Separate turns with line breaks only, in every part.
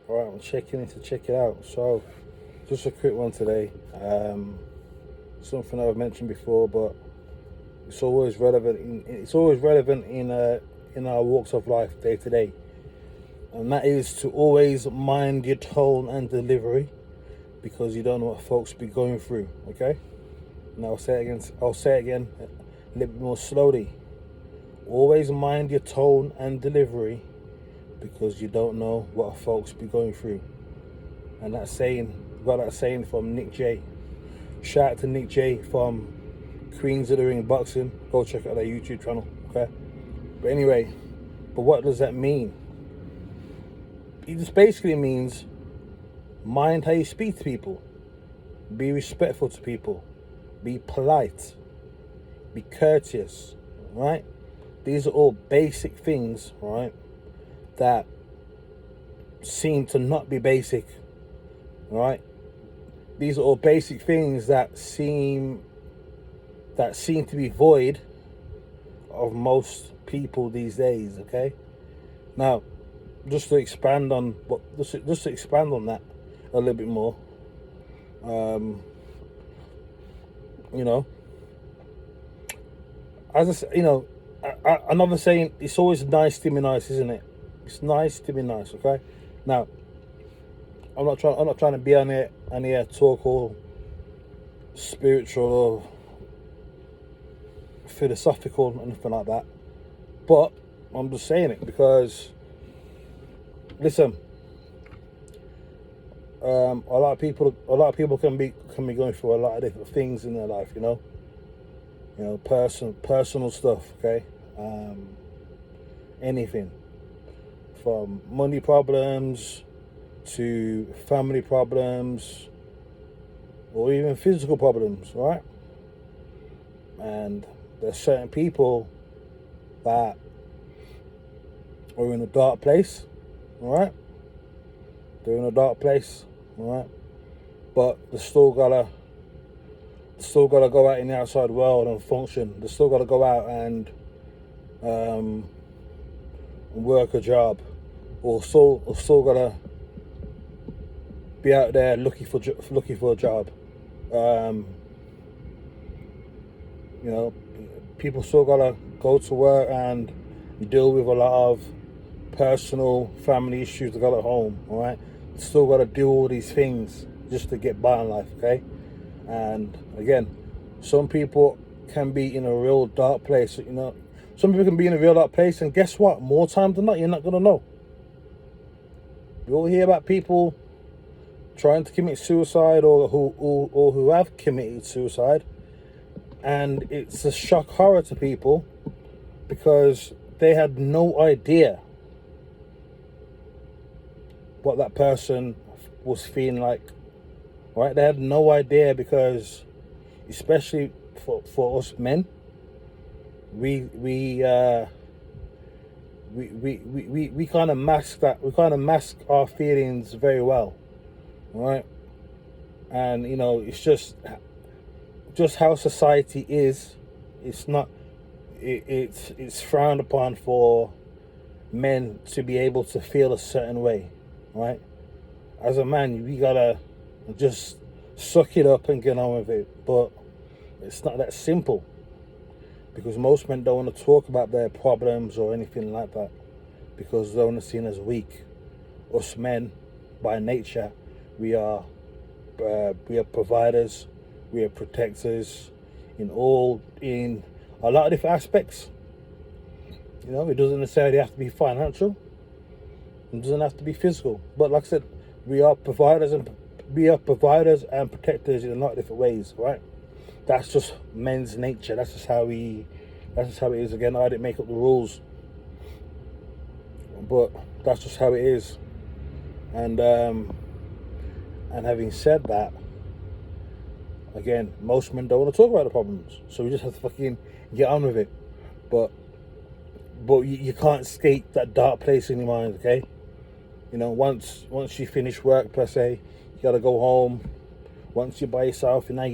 All right, I'm checking in to check it out. So, just a quick one today. Something I've mentioned before, but it's always relevant. It's always relevant in our walks of life, day to day, and that is to always mind your tone and delivery, because you don't know what folks be going through. Okay, and I'll say it again. I'll say it again, a little bit more slowly. Always mind your tone and delivery, because you don't know what folks be going through. And that saying, got that saying from Nick J. Shout out to Nick J from Queens of the Ring Boxing. Go check out their YouTube channel, okay? But anyway, but what does that mean? It just basically means mind how you speak to people. Be respectful to people. Be polite. Be courteous, right? These are all basic things, right, that seem to not be basic, right? These are all basic things that seem to be void of most people these days. Okay. Now, just to expand on that a little bit more, you know, as I said, another saying, it's always nice to be nice, isn't it? It's nice to be nice. Okay. Now, I'm not trying to be on here talk all spiritual or philosophical or anything like that. But I'm just saying it because, listen, a lot of people can be going through a lot of different things in their life. Personal stuff. Okay, anything from money problems to family problems, or even physical problems, right? And there's certain people that are in a dark place, all right? They're in a dark place, all right? But they still gotta go out in the outside world and function. They still gotta go out and work a job, or still gotta be out there looking for a job. People still gotta go to work and deal with a lot of personal family issues they got at home. All right, still gotta do all these things just to get by in life. Okay, and again, some people can be in a real dark place. Some people can be in a real dark place, and guess what? More times than not, you're not gonna know. You all hear about people trying to commit suicide, or who have committed suicide, and it's a shock horror to people because they had no idea what that person was feeling like, right? They had no idea, because especially for us men, we kind of mask that. We kind of mask our feelings very well, right? And it's just how society is. It's not. It's frowned upon for men to be able to feel a certain way, right? As a man, you gotta just suck it up and get on with it. But it's not that simple, because most men don't want to talk about their problems or anything like that, because they're only seen as weak. Us men, by nature, we are providers, we are protectors in a lot of different aspects. It doesn't necessarily have to be financial. It doesn't have to be physical. But like I said, we are providers and protectors in a lot of different ways, right? That's just men's nature. That's just how it is. Again, I didn't make up the rules, but that's just how it is. And having said that, again, most men don't want to talk about the problems, so we just have to fucking get on with it. But you can't escape that dark place in your mind, okay? Once you finish work per se, you gotta go home. Once you're by yourself, all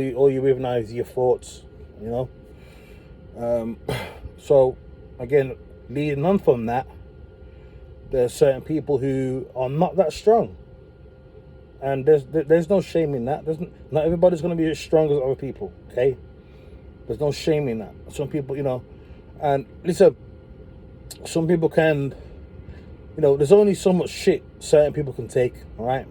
you're with now is your thoughts. So again, leading on from that, There are certain people who are not that strong, and there's no shame in that. Not everybody's going to be as strong as other people. Okay, there's no shame in that. Some people, and listen, some people can, there's only so much shit certain people can take. All right,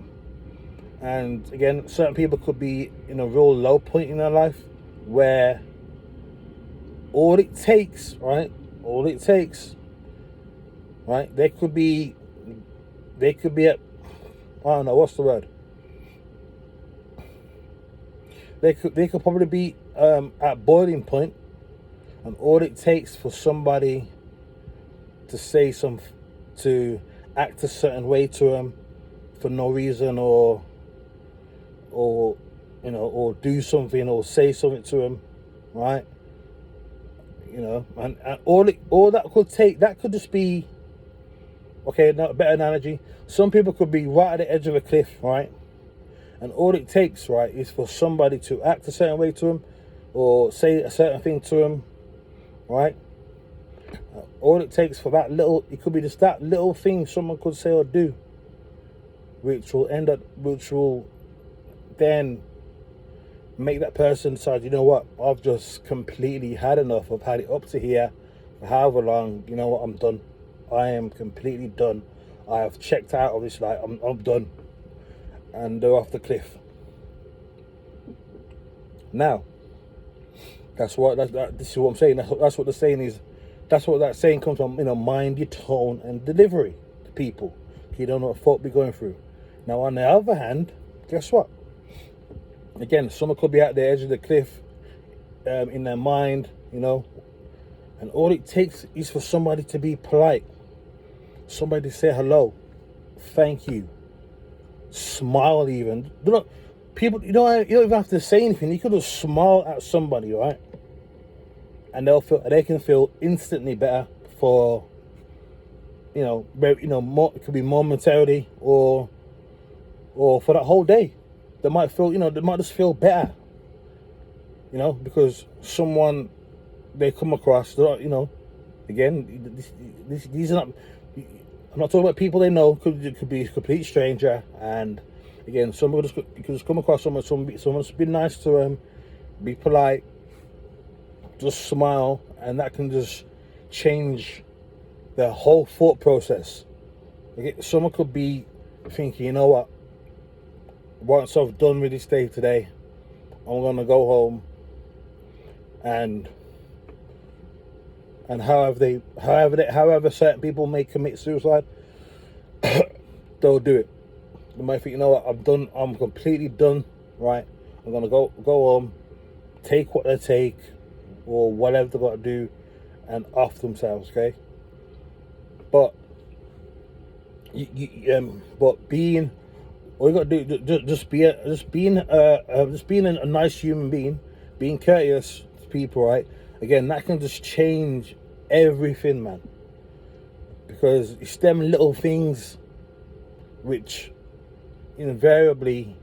and again, certain people could be in a real low point in their life where all it takes, right? They could be at, I don't know, what's the word? They could probably be at boiling point, and all it takes for somebody to act a certain way to them for no reason, or do something or say something to them, right? And all that could take, that could just be, okay, no, better analogy. Some people could be right at the edge of a cliff, right? And all it takes, right, is for somebody to act a certain way to them or say a certain thing to them, right? All it takes for it could be just that little thing someone could say or do, which will then make that person decide, you know what, I've just completely had enough. I've had it up to here for however long. You know what, I'm done. I am completely done. I have checked out of this life. I'm done. And they're off the cliff. Now, this is what I'm saying. That's what the saying is. That's what that saying comes from. Mind your tone and delivery to people. You don't know what folk be going through. Now, on the other hand, guess what? Again, someone could be at the edge of the cliff in their mind, and all it takes is for somebody to be polite. Somebody to say hello, thank you, smile even. People, you don't even have to say anything. You could just smile at somebody, right? And they can feel instantly better for, more. It could be momentarily or for that whole day. They might just feel better, because someone they come across, again, these are not, I'm not talking about people they know, could be a complete stranger, and again, you could just come across someone's be nice to them, be polite, just smile, and that can just change their whole thought process. Someone could be thinking, you know what, once I've done with this day today, I'm gonna go home and however certain people may commit suicide, they'll do it. They might think, you know what, I'm completely done, right? I'm gonna go home, take what they take, or whatever they got to do, and off themselves, okay? But being, all you got to do, just being a nice human being, being courteous to people, right? Again, that can just change everything, man. Because it's them little things which invariably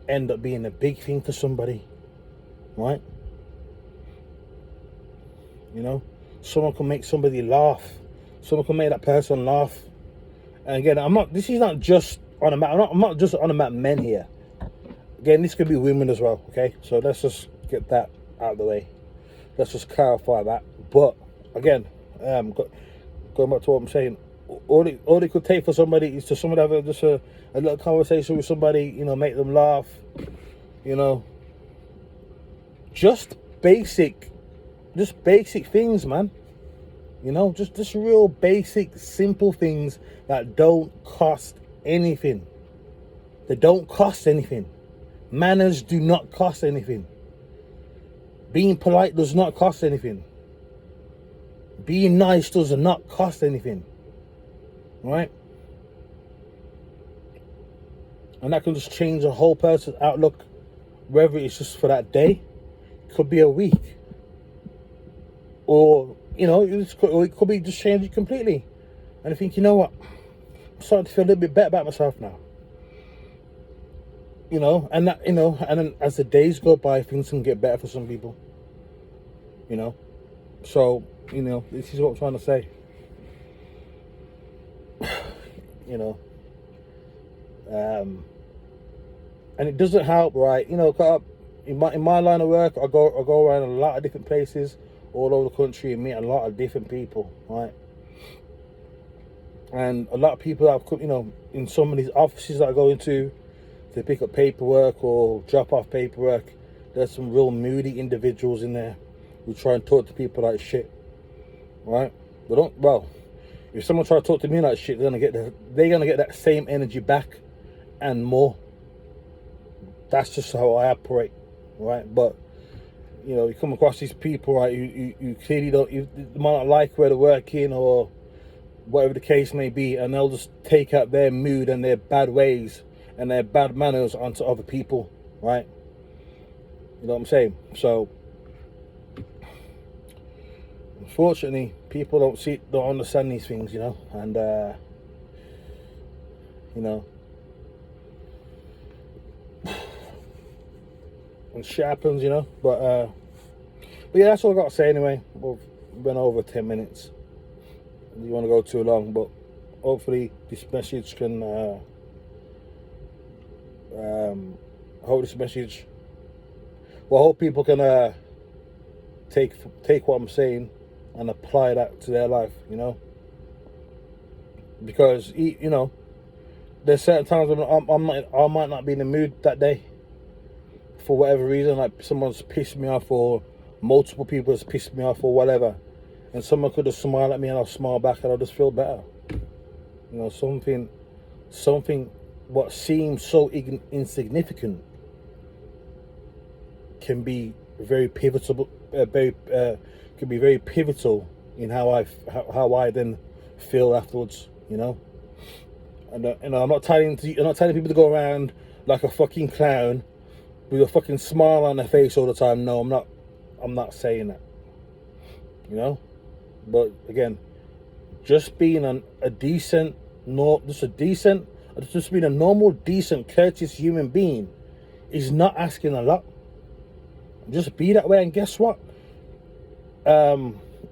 end up being a big thing to somebody, right? Someone can make somebody laugh. Someone can make that person laugh. And again, this is not just on I'm not just on about men here. Again, this could be women as well, okay? So let's just get that out of the way. Let's just clarify that. But again, going back to what I'm saying, all it could take for somebody is to have a little conversation with somebody, make them laugh, just basic things, man. Just real basic, simple things that don't cost anything. They don't cost anything. Manners do not cost anything. Being polite does not cost anything. Being nice does not cost anything. Right? And that can just change a whole person's outlook, whether it's just for that day, it could be a week. Or, it could be just change it completely. And I think, you know what? I'm starting to feel a little bit better about myself now. And then as the days go by, things can get better for some people. So, this is what I'm trying to say. you know. And it doesn't help, right? You know, in my line of work, I go around a lot of different places all over the country and meet a lot of different people, right? And a lot of people have, you know, in some of these offices that I go into to pick up paperwork or drop off paperwork, there's some real moody individuals in there who try and talk to people like shit, right? They don't. Well, if someone tries to talk to me like shit, they're gonna get that same energy back and more. That's just how I operate, right? But you know, you come across these people, right? You clearly don't. You might not like where they're working or whatever the case may be, and they'll just take out their mood and their bad ways and their bad manners onto other people, right? You know what I'm saying? So, unfortunately, people don't understand these things, you know, and you know, and shit happens, you know. But yeah, that's all I got to say anyway. We've been over 10 minutes. You want to go too long, but hopefully this message can hope people can take what I'm saying and apply that to their life, you know, because you know, there's certain times when I might not be in the mood that day for whatever reason, like someone's pissed me off or multiple people has pissed me off or whatever, and someone could just smile at me and I'll smile back and I'll just feel better. You know, something what seems so insignificant can be very pivotal. Can be very pivotal in how I then feel afterwards. You know, and I'm not telling people to go around like a fucking clown with a fucking smile on their face all the time. No, I'm not saying that. You know, but again, just being just being a normal, decent, courteous human being is not asking a lot. Just be that way, and guess what?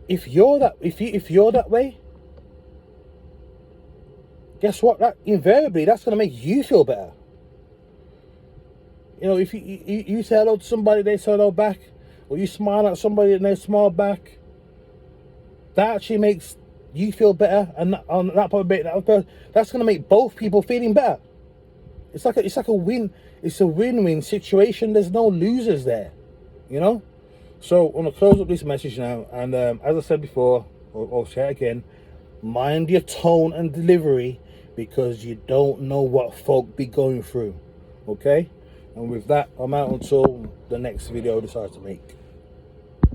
If you're that way, guess what? That invariably that's gonna make you feel better. You know, if you say hello to somebody, they say hello back, or you smile at somebody and they smile back, that actually makes you feel better, and on that point, that's gonna make both people feeling better. It's like a win. It's a win-win situation. There's no losers there, you know. So I'm gonna close up this message now, and as I said before, I'll say it again: mind your tone and delivery, because you don't know what folk be going through. Okay. And with that, I'm out until the next video I decide to make.